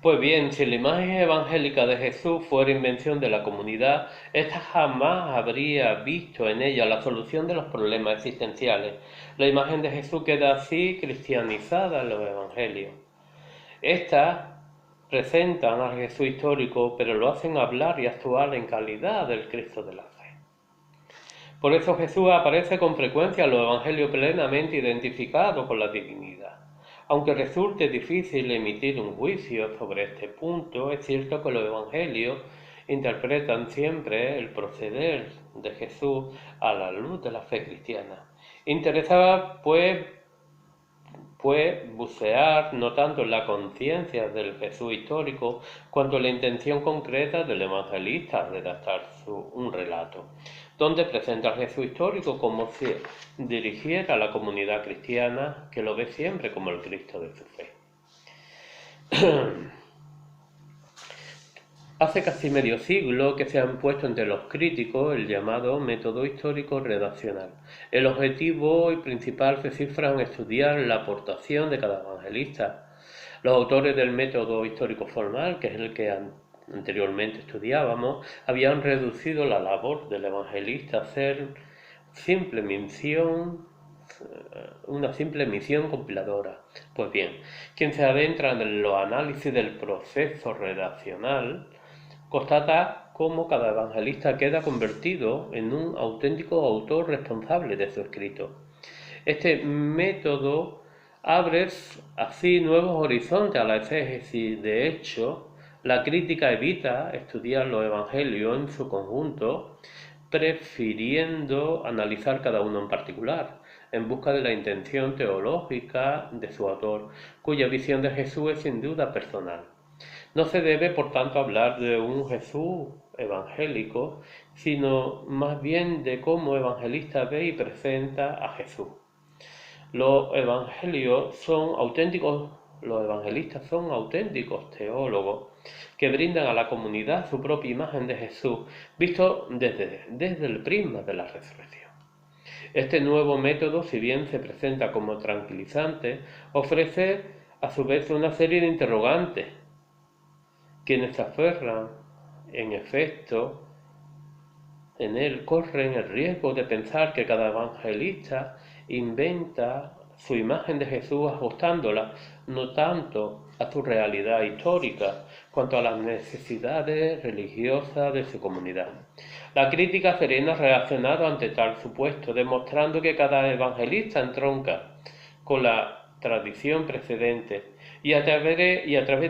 Pues bien, si la imagen evangélica de Jesús fuera invención de la comunidad, ésta jamás habría visto en ella la solución de los problemas existenciales. La imagen de Jesús queda así cristianizada en los evangelios. Estas presentan al Jesús histórico, pero lo hacen hablar y actuar en calidad del Cristo de la fe. Por eso Jesús aparece con frecuencia en los evangelios plenamente identificado con la divinidad. Aunque resulte difícil emitir un juicio sobre este punto, es cierto que los evangelios interpretan siempre el proceder de Jesús a la luz de la fe cristiana. Interesaba, pues bucear no tanto en la conciencia del Jesús histórico, cuanto en la intención concreta del evangelista al redactar un relato, donde presenta al Jesús histórico como si dirigiera a la comunidad cristiana que lo ve siempre como el Cristo de su fe. Hace casi medio siglo que se han puesto entre los críticos el llamado método histórico redaccional. El objetivo y principal se cifra en estudiar la aportación de cada evangelista. Los autores del método histórico formal, que es el que anteriormente estudiábamos, habían reducido la labor del evangelista a ser una simple misión compiladora. Pues bien, quien se adentra en los análisis del proceso redaccional constata cómo cada evangelista queda convertido en un auténtico autor responsable de su escrito. Este método abre así nuevos horizontes a la exégesis. De hecho, la crítica evita estudiar los evangelios en su conjunto, prefiriendo analizar cada uno en particular, en busca de la intención teológica de su autor, cuya visión de Jesús es sin duda personal. No se debe, por tanto, hablar de un Jesús evangélico, sino más bien de cómo evangelista ve y presenta a Jesús. Los evangelistas son auténticos teólogos que brindan a la comunidad su propia imagen de Jesús, visto desde el prisma de la resurrección. Este nuevo método, si bien se presenta como tranquilizante, ofrece a su vez una serie de interrogantes. Quienes se aferran, en efecto, en él corren el riesgo de pensar que cada evangelista inventa su imagen de Jesús ajustándola no tanto a su realidad histórica cuanto a las necesidades religiosas de su comunidad. La crítica serena ha reaccionado ante tal supuesto, demostrando que cada evangelista entronca con la tradición precedente y a través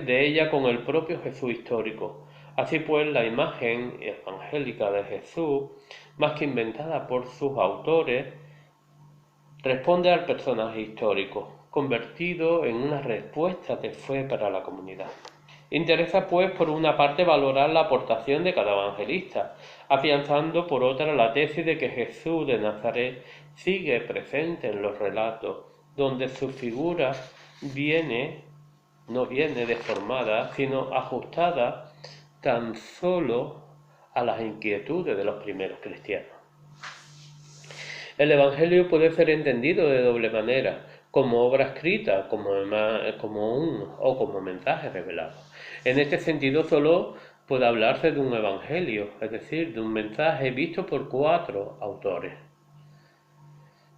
de ella con el propio Jesús histórico. Así pues, la imagen evangélica de Jesús, más que inventada por sus autores, responde al personaje histórico, convertido en una respuesta de fe para la comunidad. Interesa, pues, por una parte valorar la aportación de cada evangelista, afianzando por otra la tesis de que Jesús de Nazaret sigue presente en los relatos, donde su figura no viene deformada, sino ajustada tan solo a las inquietudes de los primeros cristianos. El Evangelio puede ser entendido de doble manera, como obra escrita, como mensaje revelado. En este sentido, solo puede hablarse de un Evangelio, es decir, de un mensaje visto por 4 autores.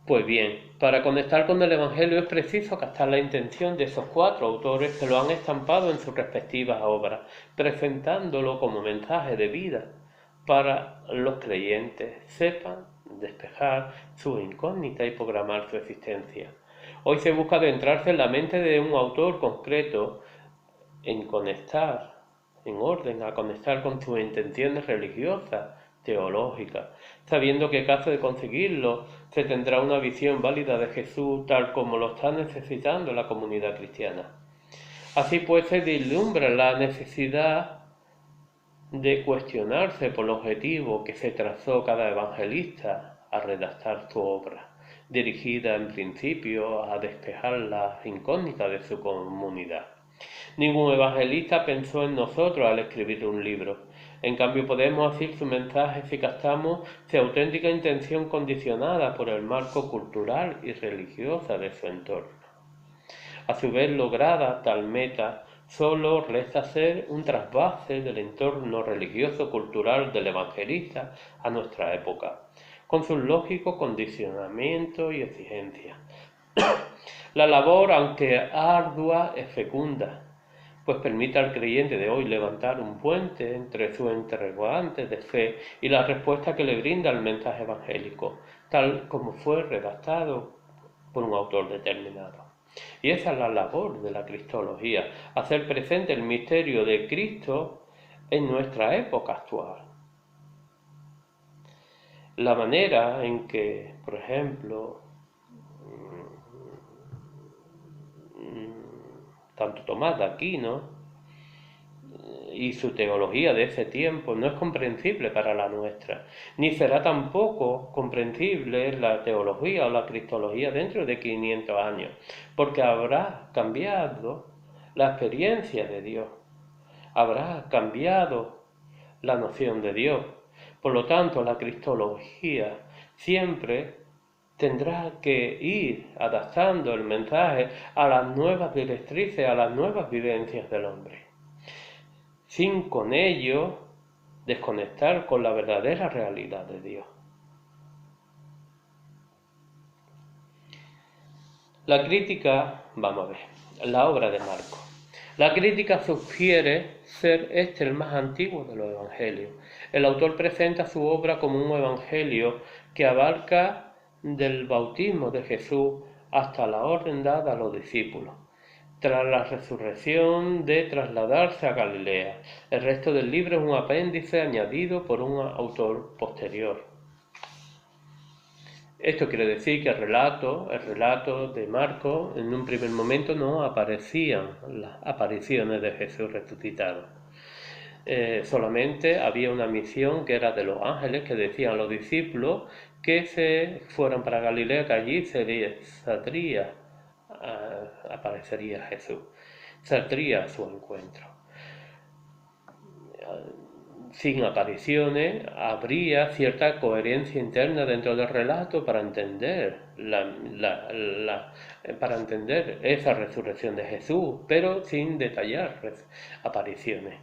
Pues bien, para conectar con el Evangelio es preciso captar la intención de esos 4 autores que lo han estampado en sus respectivas obras, presentándolo como mensaje de vida para los creyentes sepan despejar sus incógnitas y programar su existencia. Hoy se busca adentrarse en la mente de un autor concreto en orden a conectar con sus intenciones religiosas, teológicas, sabiendo que en caso de conseguirlo se tendrá una visión válida de Jesús tal como lo está necesitando la comunidad cristiana. Así pues se vislumbra la necesidad de cuestionarse por el objetivo que se trazó cada evangelista a redactar su obra, dirigida en principio a despejar las incógnitas de su comunidad. Ningún evangelista pensó en nosotros al escribir un libro. En cambio, podemos decir su mensaje si captamos su auténtica intención condicionada por el marco cultural y religioso de su entorno. A su vez, lograda tal meta, Solo resta hacer un trasvase del entorno religioso-cultural del evangelista a nuestra época, con sus lógicos condicionamientos y exigencias. La labor, aunque ardua, es fecunda, pues permite al creyente de hoy levantar un puente entre sus interrogantes de fe y la respuesta que le brinda el mensaje evangélico, tal como fue redactado por un autor determinado. Y esa es la labor de la cristología, hacer presente el misterio de Cristo en nuestra época actual. La manera en que, por ejemplo, tanto Tomás de Aquino y su teología de ese tiempo no es comprensible para la nuestra, ni será tampoco comprensible la teología o la cristología dentro de 500 años, porque habrá cambiado la experiencia de Dios, habrá cambiado la noción de Dios. Por lo tanto, la cristología siempre tendrá que ir adaptando el mensaje a las nuevas directrices, a las nuevas vivencias del hombre, sin con ello desconectar con la verdadera realidad de Dios. La crítica, vamos a ver, la obra de Marco. La crítica sugiere ser este el más antiguo de los evangelios. El autor presenta su obra como un evangelio que abarca del bautismo de Jesús hasta la orden dada a los discípulos, tras la resurrección de trasladarse a Galilea. El resto del libro es un apéndice añadido por un autor posterior. Esto quiere decir que el relato de Marcos, en un primer momento no aparecían las apariciones de Jesús resucitado. Solamente había una misión que era de los ángeles que decían a los discípulos que se fueran para Galilea, que allí aparecería Jesús, saldría a su encuentro. Sin apariciones, habría cierta coherencia interna dentro del relato para entender esa resurrección de Jesús, pero sin detallar apariciones.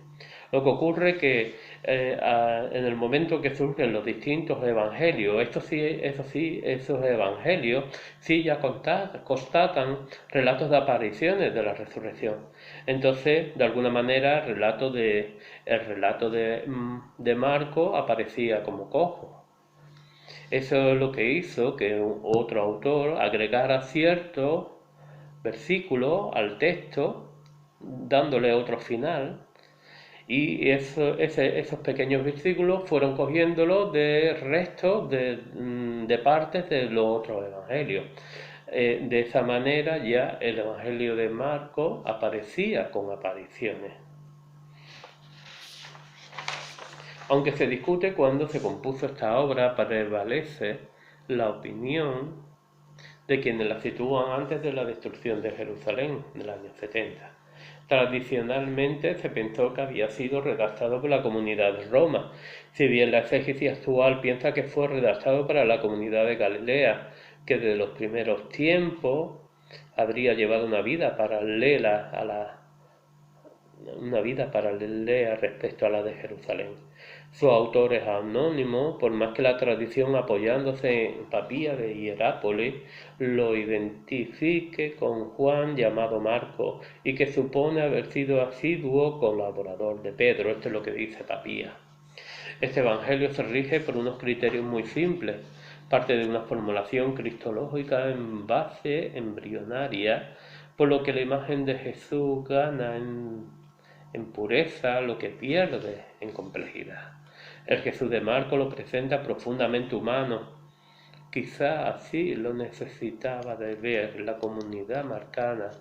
Lo que ocurre es que en el momento que surgen los distintos evangelios, esos evangelios sí ya constatan relatos de apariciones de la resurrección. Entonces, de alguna manera, el relato de Marco aparecía como cojo. Eso es lo que hizo que otro autor agregara ciertos versículos al texto, dándole otro final, y esos pequeños versículos fueron cogiéndolos de restos de partes de los otros evangelios. De esa manera ya el evangelio de Marcos aparecía con apariciones. Aunque se discute cuándo se compuso esta obra, prevalece la opinión de quienes la sitúan antes de la destrucción de Jerusalén, del año 70. Tradicionalmente se pensó que había sido redactado por la comunidad de Roma, si bien la exégesis actual piensa que fue redactado para la comunidad de Galilea, que desde los primeros tiempos habría llevado una vida paralela respecto a la de Jerusalén. Su autor es anónimo, por más que la tradición, apoyándose en Papía de Hierápolis, lo identifique con Juan llamado Marcos y que supone haber sido asiduo colaborador de Pedro. Esto es lo que dice Papía. Este evangelio se rige por unos criterios muy simples. Parte de una formulación cristológica en base embrionaria, por lo que la imagen de Jesús gana en pureza lo que pierde en complejidad. El Jesús de Marcos lo presenta profundamente humano. Quizá así lo necesitaba de ver la comunidad marcana,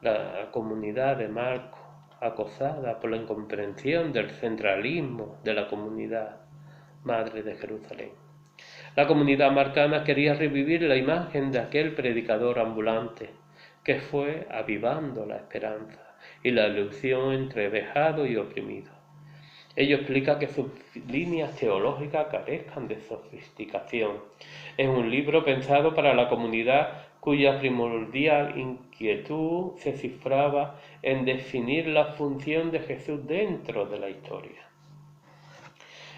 la comunidad de Marcos, acosada por la incomprensión del centralismo de la comunidad madre de Jerusalén. La comunidad marcana quería revivir la imagen de aquel predicador ambulante que fue avivando la esperanza y la ilusión entre vejado y oprimido. Ello explica que sus líneas teológicas carezcan de sofisticación. Es un libro pensado para la comunidad cuya primordial inquietud se cifraba en definir la función de Jesús dentro de la historia.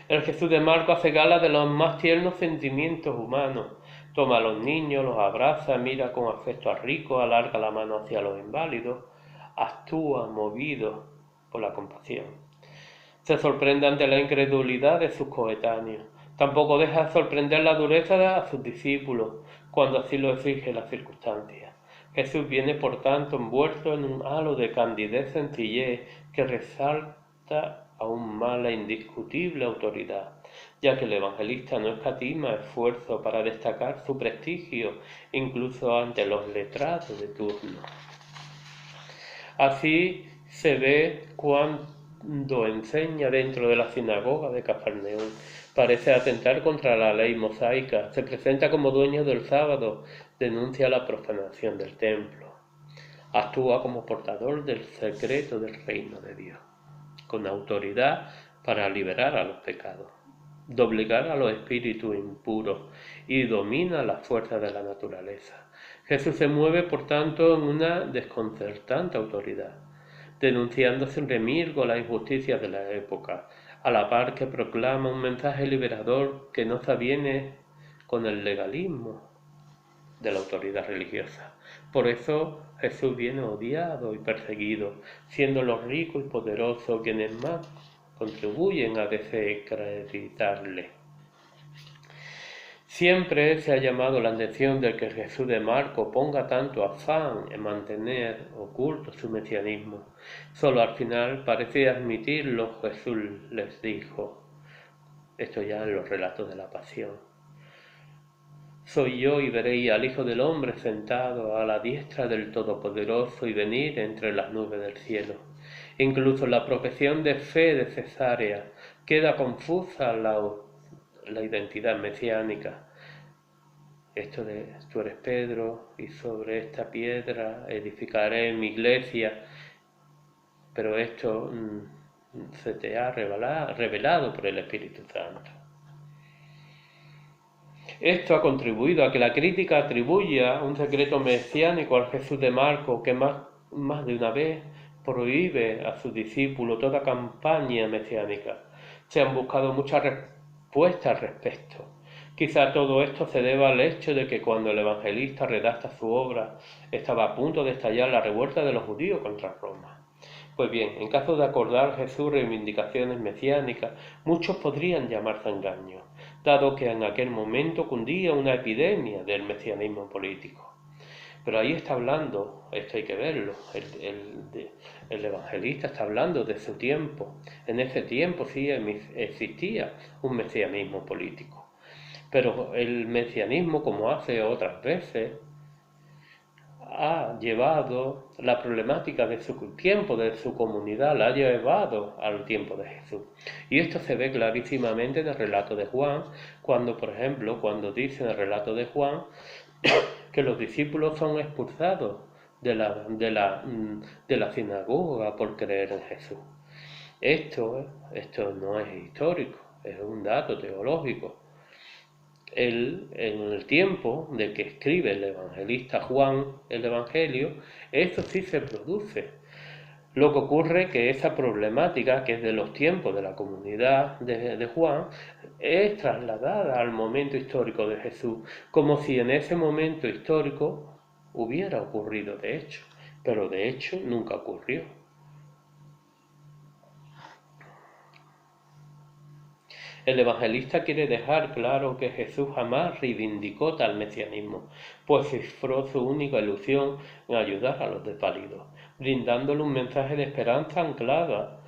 El Jesús de Marcos hace gala de los más tiernos sentimientos humanos. Toma a los niños, los abraza, mira con afecto a ricos, alarga la mano hacia los inválidos, actúa movido por la compasión. Se sorprende ante la incredulidad de sus coetáneos. Tampoco deja de sorprender la dureza de sus discípulos, cuando así lo exige las circunstancias. Jesús viene, por tanto, envuelto en un halo de candidez, sencillez, que resalta aún más la indiscutible autoridad, ya que el evangelista no escatima esfuerzo para destacar su prestigio, incluso ante los letrados de turno. Así se ve cuando enseña dentro de la sinagoga de Cafarnaúm. Parece atentar contra la ley mosaica, se presenta como dueño del sábado, denuncia la profanación del templo, actúa como portador del secreto del reino de Dios, con autoridad para liberar a los pecados, doblegar a los espíritus impuros y domina las fuerzas de la naturaleza. Jesús se mueve, por tanto, en una desconcertante autoridad, denunciando sin remilgo las injusticias de la época, a la par que proclama un mensaje liberador que no se aviene con el legalismo de la autoridad religiosa. Por eso Jesús viene odiado y perseguido, siendo los ricos y poderosos quienes más contribuyen a desacreditarle. Siempre se ha llamado la atención de que Jesús de Marcos ponga tanto afán en mantener oculto su mesianismo. Solo al final parece admitirlo. Jesús les dijo, esto ya en los relatos de la pasión: soy yo, y veréis al Hijo del Hombre sentado a la diestra del Todopoderoso y venir entre las nubes del cielo. Incluso la profesión de fe de Cesarea queda confusa la identidad mesiánica. Esto de tú eres Pedro y sobre esta piedra edificaré mi iglesia, pero esto se te ha revelado por el Espíritu Santo. Esto ha contribuido a que la crítica atribuya un secreto mesiánico al Jesús de Marcos, que más de una vez prohíbe a sus discípulos toda campaña mesiánica. Se han buscado muchas respuestas al respecto. Quizá todo esto se deba al hecho de que cuando el evangelista redacta su obra estaba a punto de estallar la revuelta de los judíos contra Roma. Pues bien, en caso de acordar Jesús reivindicaciones mesiánicas, muchos podrían llamarse engaño, dado que en aquel momento cundía una epidemia del mesianismo político. Pero ahí está hablando, esto hay que verlo, el evangelista está hablando de su tiempo. En ese tiempo sí existía un mesianismo político. Pero el mesianismo, como hace otras veces, ha llevado la problemática de su tiempo, de su comunidad, la ha llevado al tiempo de Jesús. Y esto se ve clarísimamente en el relato de Juan, cuando, por ejemplo, cuando dice en el relato de Juan que los discípulos son expulsados de la sinagoga por creer en Jesús. Esto no es histórico, es un dato teológico. En el tiempo de que escribe el evangelista Juan el Evangelio, eso sí se produce. Lo que ocurre es que esa problemática, que es de los tiempos de la comunidad de Juan, es trasladada al momento histórico de Jesús, como si en ese momento histórico hubiera ocurrido de hecho, pero de hecho nunca ocurrió. El evangelista quiere dejar claro que Jesús jamás reivindicó tal mesianismo, pues cifró su única ilusión en ayudar a los desvalidos, brindándole un mensaje de esperanza anclada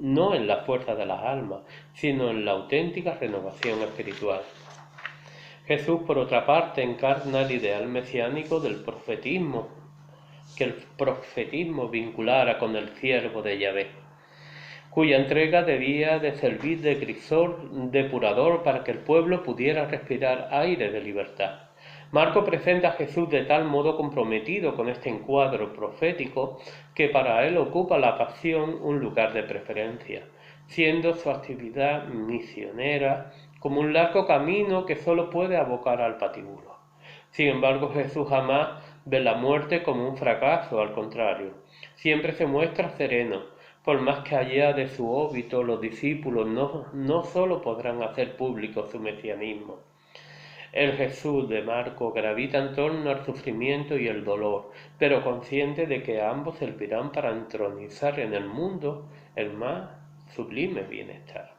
no en la fuerza de las almas, sino en la auténtica renovación espiritual. Jesús, por otra parte, encarna el ideal mesiánico del profetismo, que el profetismo vinculara con el siervo de Yahvé, cuya entrega debía de servir de crisol depurador para que el pueblo pudiera respirar aire de libertad. Marco presenta a Jesús de tal modo comprometido con este encuadro profético que para él ocupa la pasión un lugar de preferencia, siendo su actividad misionera como un largo camino que solo puede abocar al patíbulo. Sin embargo, Jesús jamás ve la muerte como un fracaso, al contrario, siempre se muestra sereno, por más que allá de su óbito los discípulos no solo podrán hacer público su mesianismo. El Jesús de Marcos gravita en torno al sufrimiento y el dolor, pero consciente de que ambos servirán para entronizar en el mundo el más sublime bienestar.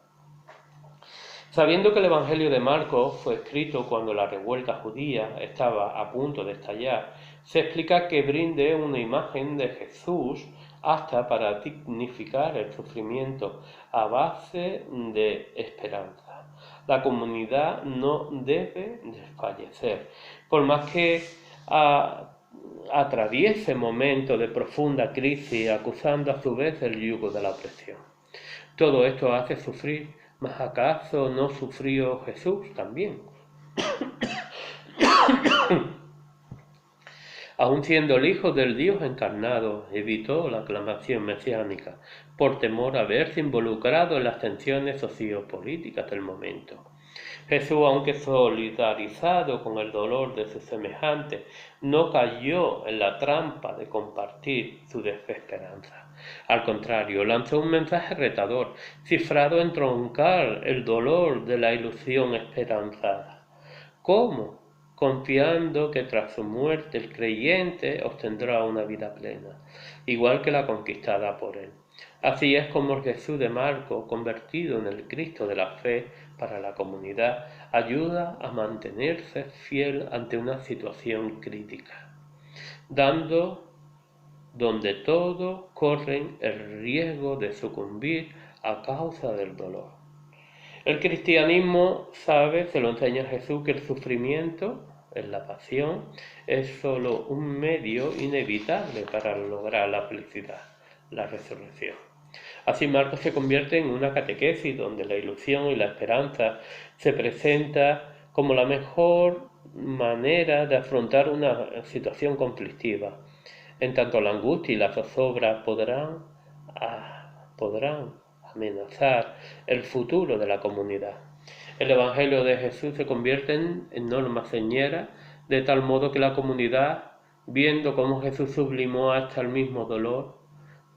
Sabiendo que el Evangelio de Marcos fue escrito cuando la revuelta judía estaba a punto de estallar, se explica que brinde una imagen de Jesús hasta para dignificar el sufrimiento a base de esperanza. La comunidad no debe desfallecer, por más que atraviese momentos de profunda crisis, acusando a su vez el yugo de la opresión. Todo esto hace sufrir, mas ¿acaso no sufrió Jesús también? Aun siendo el Hijo del Dios encarnado, evitó la aclamación mesiánica por temor a verse involucrado en las tensiones sociopolíticas del momento. Jesús, aunque solidarizado con el dolor de sus semejantes, no cayó en la trampa de compartir su desesperanza. Al contrario, lanzó un mensaje retador, cifrado en troncar el dolor de la ilusión esperanzada. ¿Cómo? Confiando que tras su muerte el creyente obtendrá una vida plena, igual que la conquistada por él. Así es como el Jesús de Marcos, convertido en el Cristo de la fe para la comunidad, ayuda a mantenerse fiel ante una situación crítica, donde todos corren el riesgo de sucumbir a causa del dolor. El cristianismo sabe, se lo enseña Jesús, que el sufrimiento en la pasión es solo un medio inevitable para lograr la felicidad, la resurrección. Así Marcos se convierte en una catequesis donde la ilusión y la esperanza se presenta como la mejor manera de afrontar una situación conflictiva. En tanto la angustia y la zozobra podrán amenazar el futuro de la comunidad. El Evangelio de Jesús se convierte en norma señera, de tal modo que la comunidad, viendo cómo Jesús sublimó hasta el mismo dolor,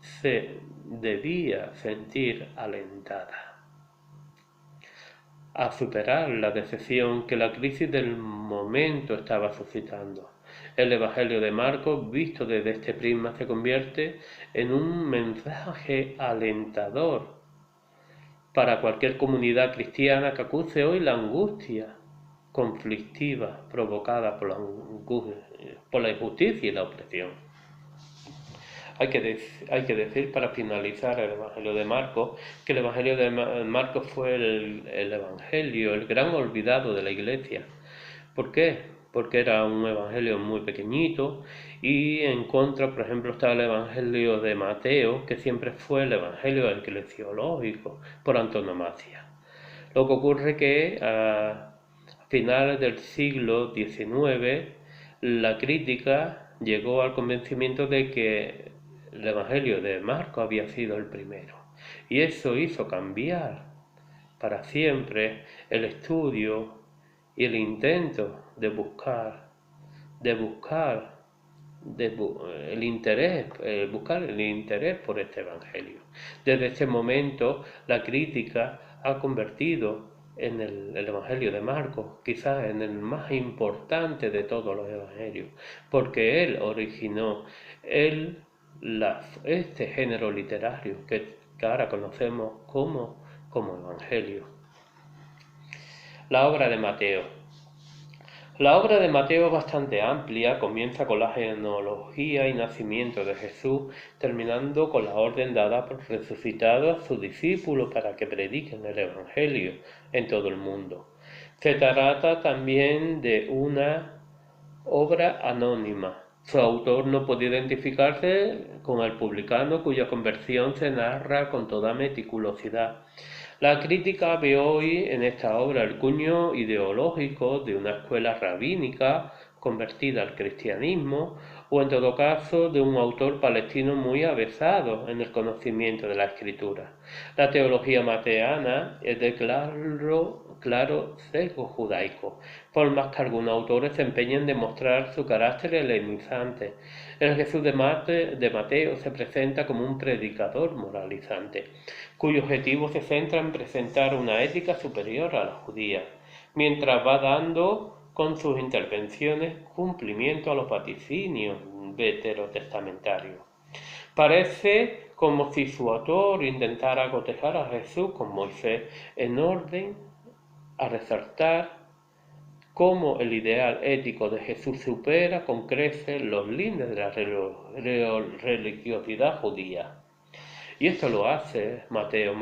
se debía sentir alentada a superar la decepción que la crisis del momento estaba suscitando. El Evangelio de Marcos, visto desde este prisma, se convierte en un mensaje alentador para cualquier comunidad cristiana que acuse hoy la angustia conflictiva provocada por la injusticia y la opresión. Hay que decir para finalizar el Evangelio de Marcos que el Evangelio de Marcos fue el Evangelio, el gran olvidado de la Iglesia. ¿Por qué? Porque era un evangelio muy pequeñito y en contra, por ejemplo, está el Evangelio de Mateo, que siempre fue el Evangelio eclesiológico por antonomasia. Lo que ocurre que a finales del siglo XIX la crítica llegó al convencimiento de que el Evangelio de Marcos había sido el primero y eso hizo cambiar para siempre el estudio y el intento de buscar el interés por este evangelio. Desde este momento la crítica ha convertido en el evangelio de Marcos quizás en el más importante de todos los evangelios, porque él originó este género literario que ahora conocemos como evangelio. La obra de Mateo. La obra de Mateo es bastante amplia, comienza con la genealogía y nacimiento de Jesús, terminando con la orden dada por resucitado a sus discípulos para que prediquen el Evangelio en todo el mundo. Se trata también de una obra anónima. Su autor no puede identificarse con el publicano cuya conversión se narra con toda meticulosidad. La crítica ve hoy en esta obra el cuño ideológico de una escuela rabínica convertida al cristianismo o en todo caso de un autor palestino muy avesado en el conocimiento de la escritura. La teología mateana es de claro sesgo judaico, por más que algunos autores se empeñen en demostrar su carácter helenizante. El Jesús de Mateo se presenta como un predicador moralizante, cuyo objetivo se centra en presentar una ética superior a la judía, mientras va dando con sus intervenciones cumplimiento a los vaticinios veterotestamentarios. Parece como si su autor intentara cotejar a Jesús con Moisés en orden a resaltar cómo el ideal ético de Jesús supera con creces los límites de la religiosidad judía. Y esto lo hace Mateo.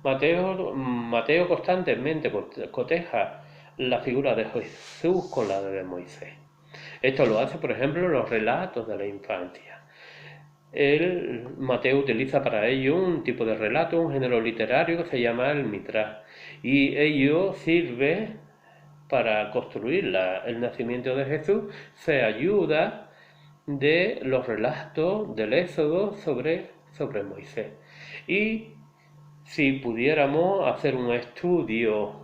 Mateo constantemente coteja la figura de Jesús con la de Moisés. Esto lo hace, por ejemplo, en los relatos de la infancia. Mateo utiliza para ello un tipo de relato, un género literario que se llama el midrash, y ello sirve para construir el nacimiento de Jesús, se ayuda de los relatos del Éxodo sobre Moisés. Y si pudiéramos hacer un estudio,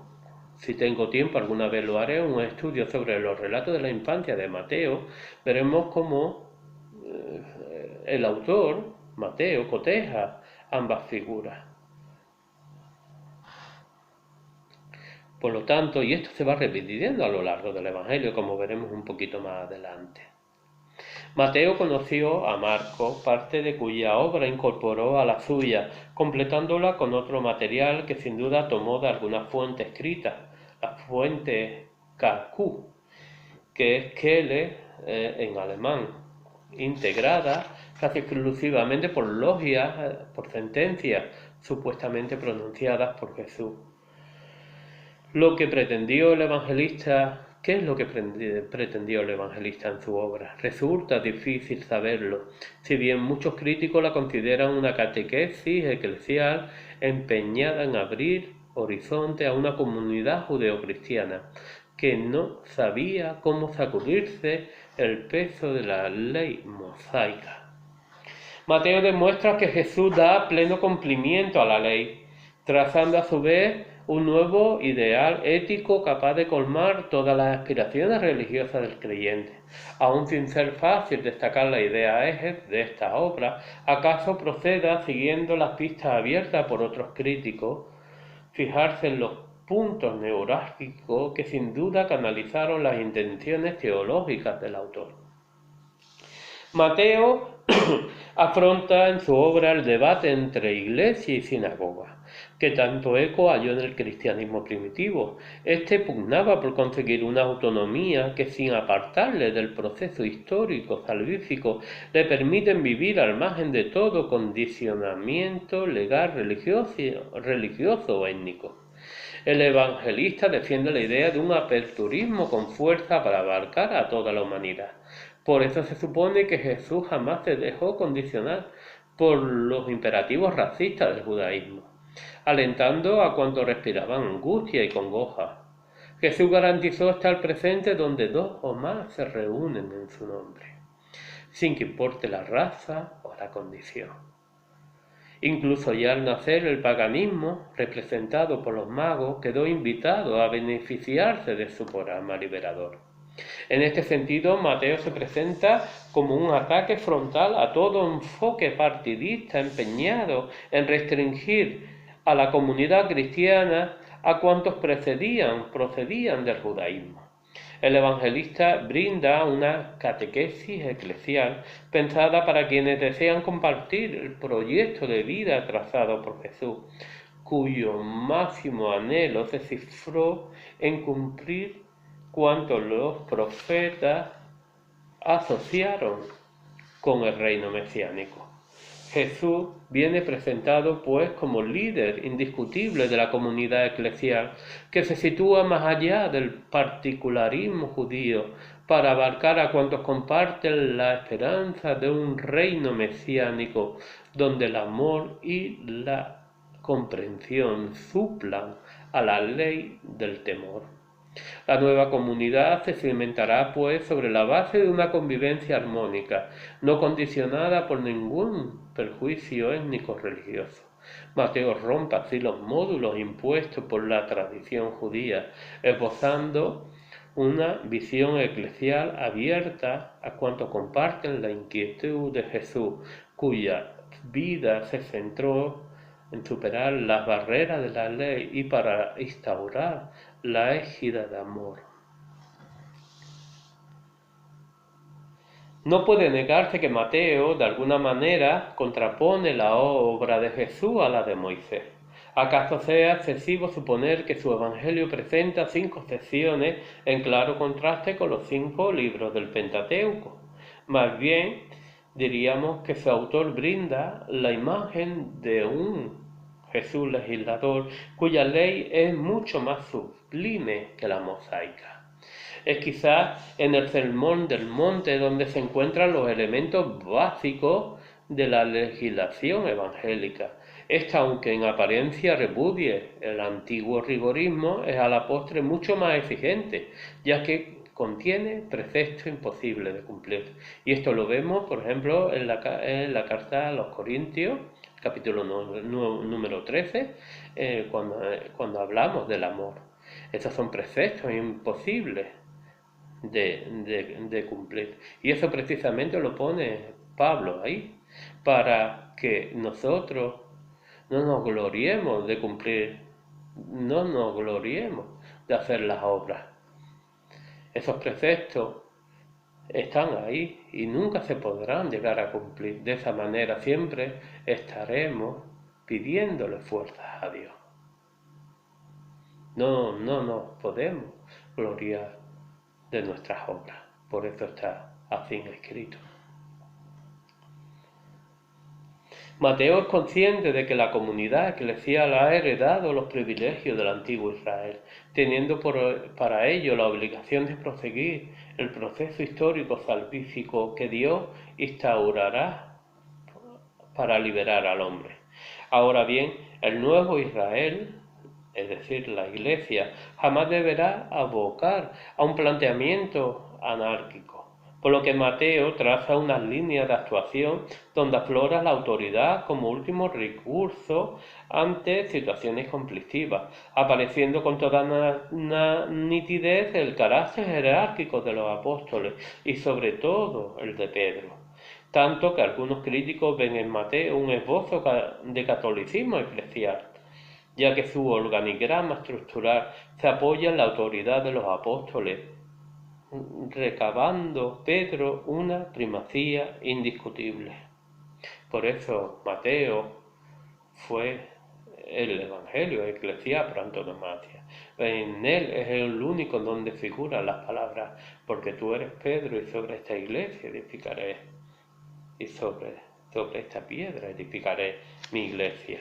si tengo tiempo alguna vez lo haré, un estudio sobre los relatos de la infancia de Mateo, veremos cómo el autor, Mateo, coteja ambas figuras. Por lo tanto, y esto se va repitiendo a lo largo del Evangelio, como veremos un poquito más adelante. Mateo conoció a Marcos, parte de cuya obra incorporó a la suya, completándola con otro material que sin duda tomó de alguna fuente escrita, la fuente KQ, que es Quelle en alemán, integrada casi exclusivamente por logias, por sentencias supuestamente pronunciadas por Jesús. Lo que pretendió el evangelista, ¿qué es lo que pretendió el evangelista en su obra? Resulta difícil saberlo, si bien muchos críticos la consideran una catequesis eclesial empeñada en abrir horizonte a una comunidad judeocristiana que no sabía cómo sacudirse el peso de la ley mosaica. Mateo demuestra que Jesús da pleno cumplimiento a la ley, trazando a su vez un nuevo ideal ético capaz de colmar todas las aspiraciones religiosas del creyente. Aun sin ser fácil destacar la idea eje de esta obra, acaso proceda, siguiendo las pistas abiertas por otros críticos, fijarse en los puntos neurálgicos que sin duda canalizaron las intenciones teológicas del autor. Mateo afronta en su obra el debate entre iglesia y sinagoga, que tanto eco halló en el cristianismo primitivo. Este pugnaba por conseguir una autonomía que, sin apartarle del proceso histórico salvífico, le permiten vivir al margen de todo condicionamiento legal, religioso o étnico. El evangelista defiende la idea de un aperturismo con fuerza para abarcar a toda la humanidad. Por eso se supone que Jesús jamás se dejó condicionar por los imperativos racistas del judaísmo, alentando a cuantos respiraban angustia y congoja. Jesús garantizó estar presente donde dos o más se reúnen en su nombre, sin que importe la raza o la condición. Incluso ya al nacer el paganismo, representado por los magos, quedó invitado a beneficiarse de su programa liberador. En este sentido, Mateo se presenta como un ataque frontal a todo enfoque partidista empeñado en restringir a la comunidad cristiana a cuantos procedían del judaísmo. El evangelista brinda una catequesis eclesial pensada para quienes desean compartir el proyecto de vida trazado por Jesús, cuyo máximo anhelo se cifró en cumplir cuanto los profetas asociaron con el reino mesiánico. Jesús viene presentado pues como líder indiscutible de la comunidad eclesial, que se sitúa más allá del particularismo judío para abarcar a cuantos comparten la esperanza de un reino mesiánico donde el amor y la comprensión suplan a la ley del temor. La nueva comunidad se cimentará, pues, sobre la base de una convivencia armónica, no condicionada por ningún perjuicio étnico religioso. Mateo rompe así los módulos impuestos por la tradición judía, esbozando una visión eclesial abierta a cuantos comparten la inquietud de Jesús, cuya vida se centró en superar las barreras de la ley y para instaurar la égida de amor. No puede negarse que Mateo, de alguna manera, contrapone la obra de Jesús a la de Moisés. ¿Acaso sea excesivo suponer que su evangelio presenta 5 secciones en claro contraste con los 5 libros del Pentateuco? Más bien, diríamos que su autor brinda la imagen de un Jesús legislador cuya ley es mucho más sublime que la mosaica. Es quizás en el Sermón del Monte donde se encuentran los elementos básicos de la legislación evangélica. Esta, aunque en apariencia repudie el antiguo rigorismo, es a la postre mucho más exigente, ya que contiene preceptos imposibles de cumplir. Y esto lo vemos, por ejemplo, en la carta a los Corintios, capítulo número 13, cuando hablamos del amor. Estos son preceptos imposibles de cumplir. Y eso precisamente lo pone Pablo ahí, para que nosotros no nos gloriemos de cumplir, no nos gloriemos de hacer las obras. Esos preceptos están ahí y nunca se podrán llegar a cumplir. De esa manera siempre estaremos pidiéndole fuerzas a Dios. No nos podemos gloriar de nuestras obras. Por eso está así escrito. Mateo es consciente de que la comunidad eclesial ha heredado los privilegios del antiguo Israel, teniendo para ello la obligación de proseguir el proceso histórico salvífico que Dios instaurará para liberar al hombre. Ahora bien, el nuevo Israel, es decir, la Iglesia, jamás deberá abocar a un planteamiento anárquico, por lo que Mateo traza unas líneas de actuación donde aflora la autoridad como último recurso ante situaciones conflictivas, apareciendo con toda nitidez el carácter jerárquico de los apóstoles y sobre todo el de Pedro. Tanto que algunos críticos ven en Mateo un esbozo de catolicismo eclesial, ya que su organigrama estructural se apoya en la autoridad de los apóstoles, recabando Pedro una primacía indiscutible. Por eso Mateo fue el evangelio eclesial por antonomasia. En él es el único donde figuran las palabras, porque tú eres Pedro y sobre esta iglesia edificaré, y sobre esta piedra edificaré mi iglesia.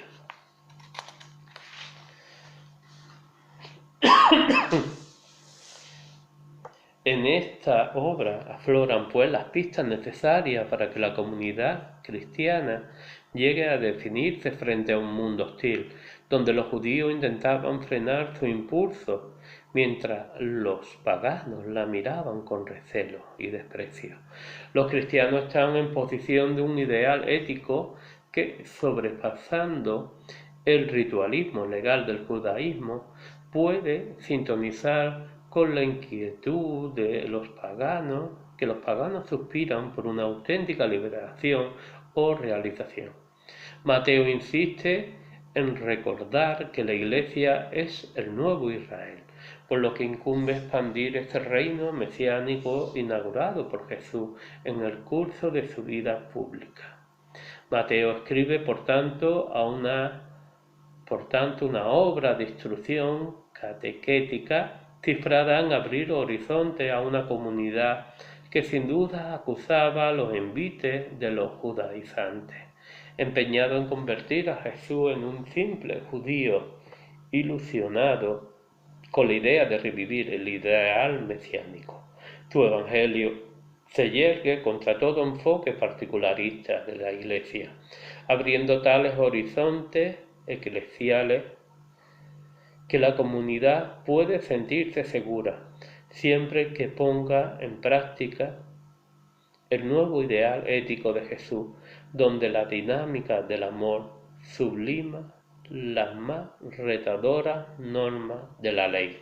En esta obra afloran pues las pistas necesarias para que la comunidad cristiana llegue a definirse frente a un mundo hostil, donde los judíos intentaban frenar su impulso, mientras los paganos la miraban con recelo y desprecio. Los cristianos están en posición de un ideal ético que, sobrepasando el ritualismo legal del judaísmo, puede sintonizar con la inquietud de los paganos, que los paganos suspiran por una auténtica liberación o realización. Mateo insiste en recordar que la Iglesia es el nuevo Israel, por lo que incumbe expandir este reino mesiánico inaugurado por Jesús en el curso de su vida pública. Mateo escribe, por tanto, una obra de instrucción catequética cifrada en abrir horizonte a una comunidad que sin duda acusaba los envites de los judaizantes, empeñado en convertir a Jesús en un simple judío ilusionado con la idea de revivir el ideal mesiánico. Su evangelio se yergue contra todo enfoque particularista de la Iglesia, abriendo tales horizontes eclesiales que la comunidad puede sentirse segura siempre que ponga en práctica el nuevo ideal ético de Jesús, donde la dinámica del amor sublima las más retadoras normas de la ley.